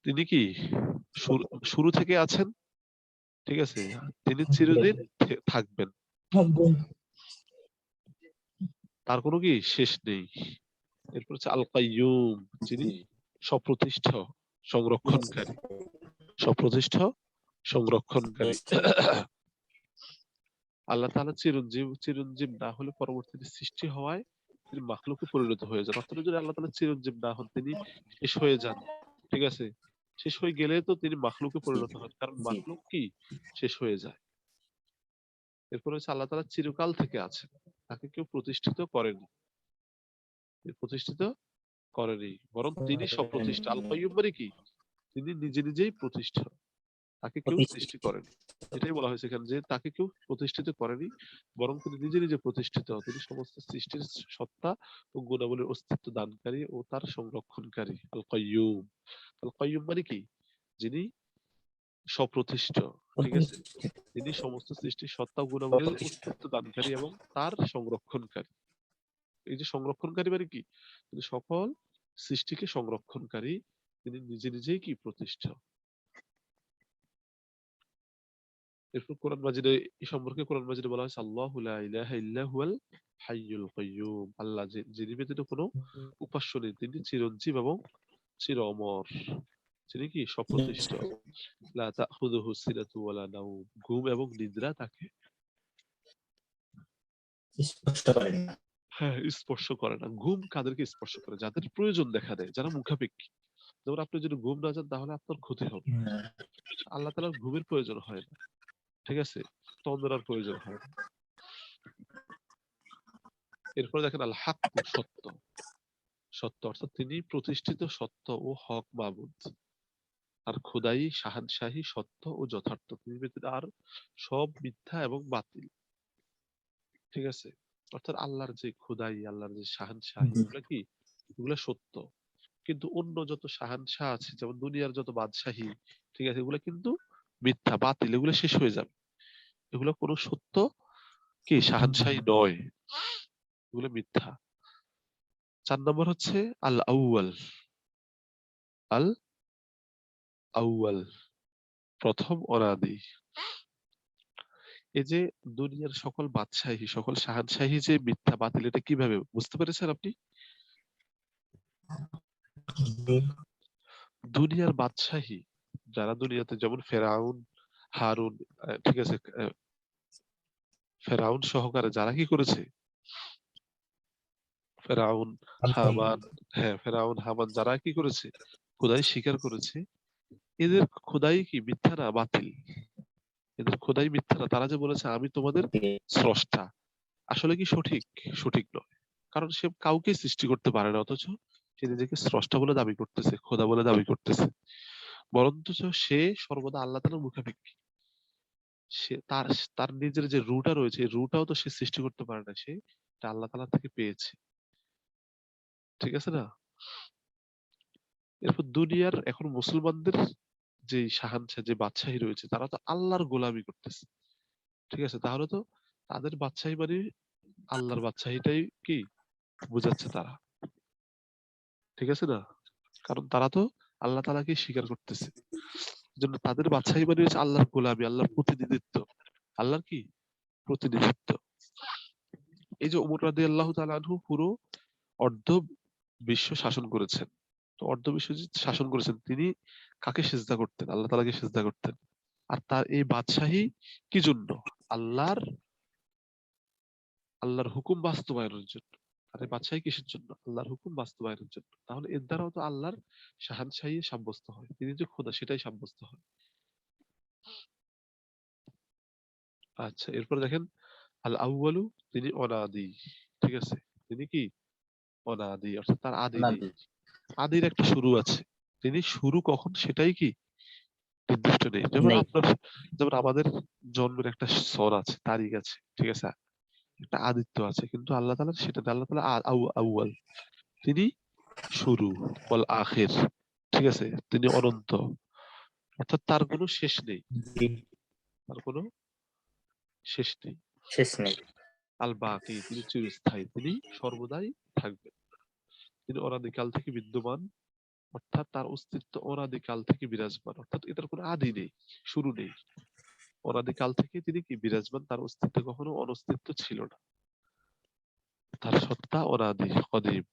তিনি কি শুরু থেকে আছেন, ঠিক আছে, তিনি চিরদিন থাকবেন, তার কোনো কি শেষ নেই। এরপর হচ্ছে আল কাইয়ুম, যিনি সপ্রতিষ্ঠ সংরক্ষণকারী, সপ্রতিষ্ঠ সংরক্ষণকারী। আল্লাহ তাআলা চিরঞ্জীব না হলে পরবর্তীতে সৃষ্টি হওয়ায় তিনি মাখলুকে পরিণত হয়ে যান। অর্থাৎ যদি আল্লাহ তাআলা চিরঞ্জীব না হন, তিনি শেষ হয়ে যান, ঠিক আছে, শেষ হয়ে গেলে তো তিনি মাখলুকে পরিণত হন, কারণ মাখলুক কি শেষ হয়ে যায়। এরপর হচ্ছে আল্লাহ তাআলা চিরকাল থেকে আছেন, তাকে কেউ প্রতিষ্ঠিত করেনি, প্রতিষ্ঠিত করেনি, বরং তিনি স্বপ্রতিষ্ঠা। আল কাইয়ুম মানে কি, তিনি নিজে নিজেই প্রতিষ্ঠা, তাকে কেউ সৃষ্টি করেনি। এটাই বলা হয়েছে এখানে যে তাকে কেউ প্রতিষ্ঠিত করেনি, বরং তিনি নিজে নিজে প্রতিষ্ঠিত, তিনি সমস্ত সৃষ্টির সত্তা ও গুণাবলীর অস্তিত্ব দানকারী ও তার সংরক্ষণকারী। আল কাইয়ুম, আল কাইয়ুম মানে কি, যিনি স্বপ্রতিষ্ঠ, ঠিক আছে, তিনি সমস্ত সৃষ্টির সত্তা ও গুণাবলীর অস্তিত্ব দানকারী এবং তার সংরক্ষণকারী। এই যে সংরক্ষণকারী মানে কি, তিনি সকল সৃষ্টিকে সংরক্ষণকারী, তিনি নিজে নিজেই কি প্রতিষ্ঠা। এরপর কোরআন মাজিদে এই সম্পর্কে কোরআন মাজিদে বলা হয়েছে আল্লাহু লা ইলাহা ইল্লা হুয়াল হাইয়ুল কাইয়ুম, আল্লাহ যিনি ব্যতীত কোনো উপাস্য নেই, তিনি চিরঞ্জীব এবং চির অমর, তিনি কি সপ্রতিষ্ঠ। লা তাখুযুহু সিনাতু ওয়ালা নাওম, ঘুম এবং নিদ্রা তাকে স্পষ্ট করে না। হ্যাঁ স্পর্শ করে না। ঘুম কাদেরকে স্পর্শ করে, যাদের প্রয়োজন দেখা দেয়, যারা মুখাপেক্ষী। যেমন আপনি যদি ঘুম না যান তাহলে আপনার ক্ষতি হবে। আল্লাহ তাআলার ঘুমের প্রয়োজন হয় না, ঠিক আছে, তন্দ্রার প্রয়োজন হয় না। এরপর দেখেন আল হক, সত্য, সত্য অর্থাৎ তিনি প্রতিষ্ঠিত সত্য ও হক মাবুদ, আর খোদাই শাহানশাহী সত্য ও যথার্থ, তিনি ব্যতীত আর সব মিথ্যা এবং বাতিল, ঠিক আছে। অর্থাৎ আল্লাহর যে খোদাই, আল্লাহর যে শাহানশাহী, এগুলা কি, এগুলা সত্য। কিন্তু অন্য যত শাহানশাহ আছে, যেমন দুনিয়ার যত বাদশাহী, ঠিক আছে, এগুলা কিন্তু মিথ্যা বাতিল, এগুলো শেষ হয়ে যাবে, এগুলো কোনো সত্য কি শাহানশাহী নয়, এগুলো মিথ্যা। 4 নম্বর হচ্ছে আল আউয়াল, আল আউয়াল প্রথম অনাদি। এই যে দুনিয়ার সকল বাদশাহী, সকল শাহানশাহী যে মিথ্যা বাতিল, এটা কিভাবে বুঝতে পেরেছেন আপনি? দুনিয়ার বাদশাহী যারা দুনিয়াতে, যেমন ফেরাউন, হারুন, ঠিক আছে, ফেরাউন সহকারে যারা কি করেছে, ফেরাউন, হামান, হ্যাঁ ফেরাউন হামান যারা কি করেছে, খোদাই স্বীকার করেছে, এদের খোদাই কি মিথ্যা না বাতিল, এদের খোদাই মিথ্যা না। তারা যে বলেছে আমি তোমাদের স্রষ্টা, আসলে কি সঠিক? সঠিক নয়, কারণ সে কাউকে সৃষ্টি করতে পারে না, অথচ সে নিজেকে স্রষ্টা বলে দাবি করতেছে, খোদা বলে দাবি করতেছে, বরঞ্চ সে সর্বদা আল্লাহ তাআলার মুখাপেক্ষী। সে তার তার নিজের যে রুটা রয়েছে এই রুটাও তো সে সৃষ্টি করতে পারে না, সে এটা আল্লাহ তাআলা থেকে পেয়েছে। ঠিক আছে না? এরপর দুনিয়ার এখন মুসলমানদের যে শাহানশাহ যে বাদশাহী রয়েছে তারা তো আল্লাহর গোলামি করতেছে। ঠিক আছে, তাহলে তো তাদের বাদশাহী মানে আল্লাহর বাদশাহীটাই কি বোঝাচ্ছে তারা। ঠিক আছে না? কারণ তারা তো আল্লাহ তাআলাকে স্বীকার করতেছে। জন্য তাদের বাদশাহী মানে হচ্ছে আল্লাহর গোলামি, আল্লাহর প্রতিনিধিত্ব, আল্লাহর কি প্রতিনিধিত্ব। এই যে ওমর রাদিয়াল্লাহু তাআলা আনহু পুরো অর্ধ বিশ্ব শাসন করেছেন। তো অর্ধ বিশ্ব যে শাসন করেছেন তিনি কাকে সিজদা করতেন? আল্লাহ তাআলাকে সিজদা করতেন। আর তার এই বাদশাহী কি জন্য? আল্লাহর আল্লাহর হুকুম বাস্তবায়নের জন্য। আর এই বাদশাহী কিসের জন্য? আল্লাহর হুকুম বাস্তবায়নের জন্য। তাহলে এর দ্বারাও তো আল্লাহর শাহানশাহী সাব্যস্ত হয়, তিনি যে খোদা সেটাই সাব্যস্ত হয়। আচ্ছা, এরপর দেখেন আল আউয়ালু, তিনি অনাদি। ঠিক আছে, তিনি কি অনাদি, অর্থাৎ তার আদি নেই। আদির একটা শুরু আছে, তিনি শুরু কখন সেটাই কি নির্দিষ্ট নেই। যেমন নেই। আপনার, যেমন আমাদের জন্মের একটা সন আছে, তারিখ আছে, ঠিক আছে, একটা আদিত্য আছে, কিন্তু আল্লাহ তাআলা সেটা না। আল্লাহ তাআলা আউয়াল, তিনি শুরু, ওয়াল আখির, ঠিক আছে, তিনি অনন্ত, অর্থাৎ তার কোনো শেষ নেই, জি, তার কোনো শেষ নেই। শেষ নেই। আল বাকি, তিনি চিরস্থায়ী, তিনি সর্বদাই থাকবেন। তিনি অনাদিকাল থেকে বিদ্যমান, অর্থাৎ তার অস্তিত্ব অনাদিকাল থেকে বিরাজমান, অর্থাৎ এটার কোনো আদি নেই, শুরু নেই। অনাদিকাল থেকে তিনি কি বিরাজমান, তার অস্তিত্ব কখনো অনস্তিত্ব ছিল না, তার সত্তা অনাদি কদিম।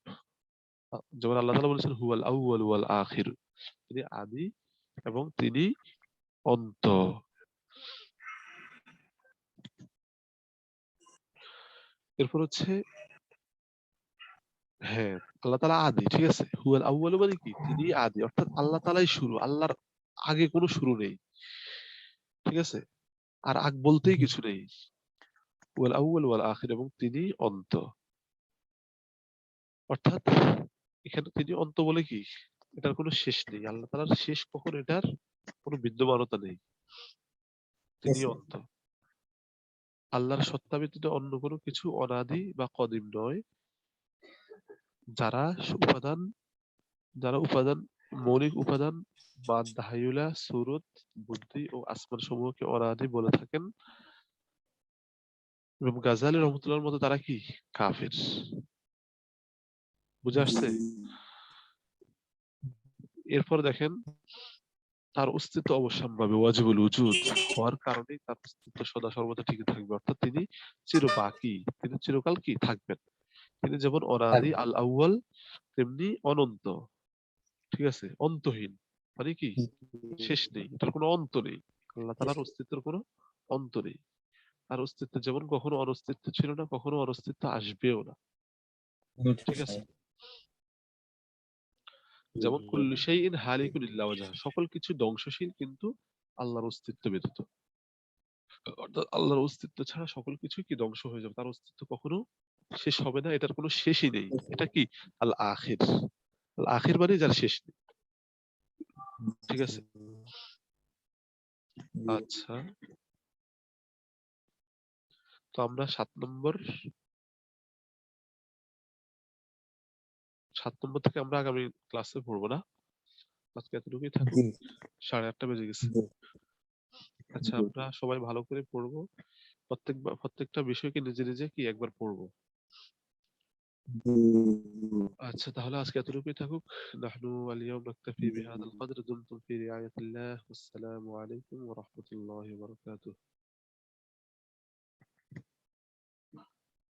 যেমন আল্লাহ তাআলা বলেছেন হুয়াল আউয়াল ওয়াল আখির, তিনি আদি এবং তিনি অন্ত। এরপর হচ্ছে, হ্যাঁ, আল্লাহ তাআলা আদি, ঠিক আছে, হুয়াল আউয়াল মানে কি তিনি আদি, অর্থাৎ আল্লাহ তাআলাই শুরু, আল্লাহর আগে কোনো শুরু নেই। ঠিক আছে, আর আগ বলতেই কিছু নেই। ওয়াল আউয়াল ওয়াল আখির, এবং তিনি অন্ত, অর্থাৎ এখানে তিনি অন্ত বলে কি এটার কোনো শেষ নেই, আল্লাহ তাআলার শেষ কখন এটার কোনো বিদ্যমানতা নেই, তিনি অন্ত। আল্লাহর সত্তা ব্যতীত অন্য কোনো কিছু অনাদি বা কদিম নয়। যারা উপাদান, যারা উপাদান, মৌলিক উপাদান বা দাহাইউলা সুরত বুদ্ধি ও আসমান সমূহকে অনাদি বলে থাকেন, এবং গাজালি রহমতুল্লাহর মতো তারা কি কাফের। বুঝে আসছে? এরপর দেখেন তার অস্তিত্ব অবশ্যম্ভাবী, ওয়াজিবুল উজুদ হওয়ার কারণে তার অস্তিত্ব সদা সর্বদা টিকে থাকবে, অর্থাৎ তিনি চিরবাকি, তিনি চিরকাল কি থাকবেন। তিনি যেমন অনাদি আল আউয়াল, তেমনি অনন্ত, ঠিক আছে, অন্তহীন, মানে কি শেষ নেই, এটার কোনো অন্ত নেই। আল্লাহ তাআলার অস্তিত্বের কোনো অন্ত নেই। তার অস্তিত্ব যেমন কখনো অনস্তিত্ব ছিল না, কখনো অনস্তিত্ব আসবেও না। ঠিক আছে, যেমন কুল্লু শাইইন হালিকুন ইল্লা ওয়াজহা, সকল কিছু ধ্বংসশীল কিন্তু আল্লাহর অস্তিত্ব ব্যতীত, অর্থাৎ আল্লাহর অস্তিত্ব ছাড়া সকল কিছু কি ধ্বংস হয়ে যাবে, তার অস্তিত্ব কখনো শেষ হবে না, এটার কোনো শেষই নেই। এটা কি আল আখির, আল আখির মানে যার শেষ নেই। ঠিক আছে, আচ্ছা, তো আমরা 7 নম্বর থেকে আমরা আগামী ক্লাসে পড়বো না, আজকে এতটুকুই থাকুক, 8:30 বেজে গেছে। আচ্ছা, আমরা সবাই ভালো করে পড়বো, প্রত্যেকটা বিষয়কে নিজে নিজে কি একবার পড়বো। আচ্ছা, তাহলে আজকে এতটুকুই থাকুক। নাহনু আল ইয়াউম নাকতাফি বিহাদাল কদর, দুমতুম ফি রিআয়াতিল্লাহ, ওয়াসসালামু আলাইকুম ওয়া রাহমাতুল্লাহি ওয়া বারাকাতুহু।